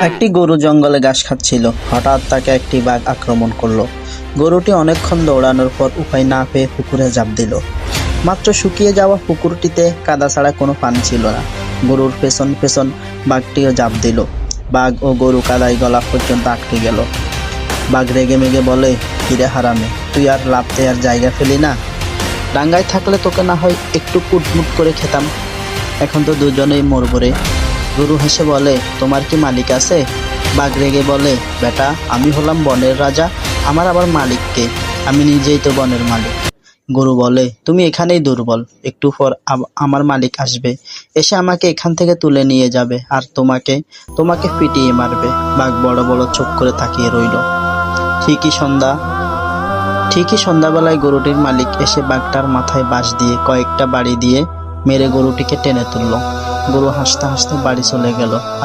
একটি গরু জঙ্গলে ঘাস খাচ্ছিল। হঠাৎ তাকে একটি বাঘ আক্রমণ করলো। গরুটি অনেকক্ষণ দৌড়ানোর পর উপায় না পেয়ে পুকুরে ঝাঁপ দিল। মাত্র শুকিয়ে যাওয়া পুকুরটিতে কাদা ছাড়া কোনো পানি ছিল না। গরুর পেছন পেছন বাঘটিও ঝাঁপ দিল। বাঘ ও গরু কাদায় গলা পর্যন্ত আটকে গেল। বাঘ রেগে মেগে বলে, কিরে হারামে, তুই আর লাফ দেওয়ার জায়গা পেলি না? ডাঙ্গায় থাকলে তোকে না হয় একটু কুটমুট করে খেতাম, এখন তো দুজনেই মরবো রে। গরু হেসে বলে, তোমার কি মালিক আছে? বাঘ রেগে বলে, বেটা, আমি হলাম বনের রাজা, আমার আবার মালিক কে? আমি নিজেই তো বনের মালিক। গরু বলে, তুমি এখানেই দুর্বল, একটু পর আমার মালিক আসবে, এসে আমাকে এখান থেকে তুলে নিয়ে যাবে আর তোমাকে তোমাকে পিটিয়ে মারবে। বাঘ বড় বড় চোখ করে তাকিয়ে রইল। ঠিকই সন্ধ্যাবেলায় গরুটির মালিক এসে বাঘটার মাথায় বাঁশ দিয়ে কয়েকটা বাড়ি দিয়ে মেরে গরুটিকে টেনে তুলল। গরু হাসতে হাসতে বাড়ি চলে গেল আর